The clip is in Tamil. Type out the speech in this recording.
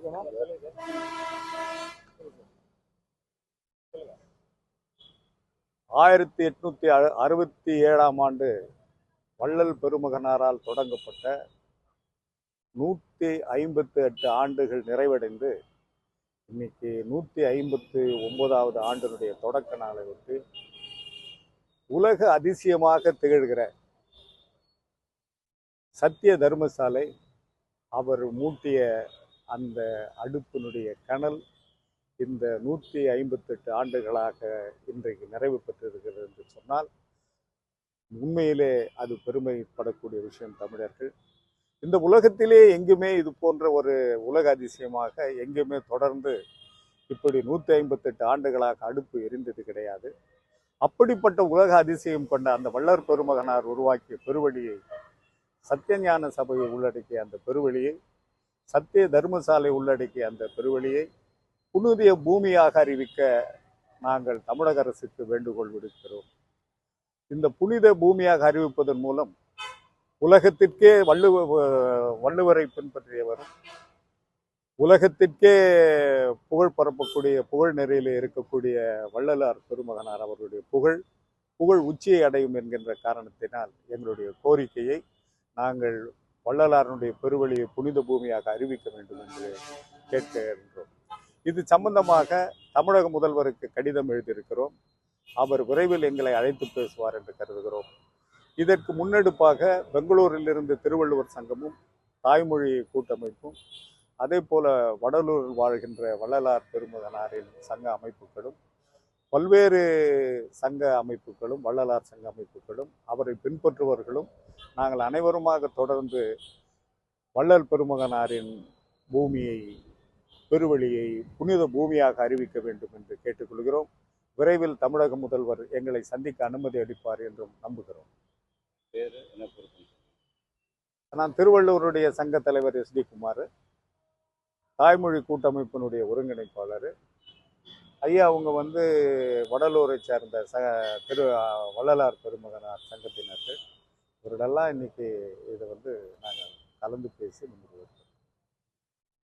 1867 ஆண்டு வள்ளல் பெருமகனாரால் தொடங்கப்பட்ட 158 ஆண்டுகள் நிறைவடைந்து இன்னைக்கு 159வது ஆண்டினுடைய தொடக்க நாளை விட்டு உலக அதிசயமாக திகழ்கிற சத்திய தர்மசாலை அவர் மூட்டிய அந்த அடுப்பினுடைய கனல் இந்த 158 ஆண்டுகளாக இன்றைக்கு நிறைவு பெற்றிருக்கிறது என்று சொன்னால் உண்மையிலே அது பெருமைப்படக்கூடிய விஷயம். தமிழர்கள் இந்த உலகத்திலே எங்குமே இது போன்ற ஒரு உலக அதிசயமாக எங்குமே தொடர்ந்து இப்படி 158 ஆண்டுகளாக அடுப்பு எரிந்தது கிடையாது. அப்படிப்பட்ட உலக அதிசயம் கொண்ட அந்த வள்ளற் பெருமகனார் உருவாக்கிய பெருவழியை, சத்தியஞான சபையை உள்ளடக்கிய அந்த பெருவழியை, சத்திய தர்மசாலை உள்ளடக்கிய அந்த பெருவழியை புனித பூமியாக அறிவிக்க நாங்கள் தமிழக அரசுக்கு வேண்டுகோள் விடுக்கிறோம். இந்த புனித பூமியாக அறிவிப்பதன் மூலம் உலகத்திற்கே வள்ளுவரை பின்பற்றியவரும் உலகத்திற்கே புகழ் பரப்பக்கூடிய புகழ் நெறியில் இருக்கக்கூடிய வள்ளலார் பெருமகனார் அவர்களுடைய புகழ் உச்சியை அடையும் என்கின்ற காரணத்தினால் எங்களுடைய கோரிக்கையை நாங்கள் வள்ளலாருடைய பெருவழியை புனித பூமியாக அறிவிக்க வேண்டும் என்று கேட்கின்றோம். இது சம்பந்தமாக தமிழக முதல்வருக்கு கடிதம் எழுதியிருக்கிறோம். அவர் விரைவில் எங்களை அழைத்து பேசுவார் என்று கருதுகிறோம். இதற்கு முன்னெடுப்பாக பெங்களூரிலிருந்து திருவள்ளுவர் சங்கமும் தாய்மொழி கூட்டமைப்பும் அதே போல வடலூர் வாழ்கின்ற வள்ளலார் பெருமகனாரின் சங்க அமைப்புகளும் பல்வேறு சங்க அமைப்புகளும் வள்ளலார் சங்க அமைப்புகளும் அவரை பின்பற்றுபவர்களும் நாங்கள் அனைவருமாக தொடர்ந்து வள்ளல் பெருமகனாரின் பூமியை பெருவழியை புனித பூமியாக அறிவிக்க வேண்டும் என்று கேட்டுக்கொள்கிறோம். விரைவில் தமிழக முதல்வர் எங்களை சந்திக்க அனுமதி அளிப்பார் என்றும் நம்புகிறோம். நான் திருவள்ளுவருடைய சங்க தலைவர் SD குமார், தாய்மொழி கூட்டமைப்பினுடைய ஒருங்கிணைப்பாளர். ஐயா அவங்க வடலூரை சேர்ந்த வள்ளலார் பெருமகனார் சங்கத்தினர்கள். இவர்களெல்லாம் இன்னைக்கு இதை நாங்கள் கலந்து பேசி முடிவு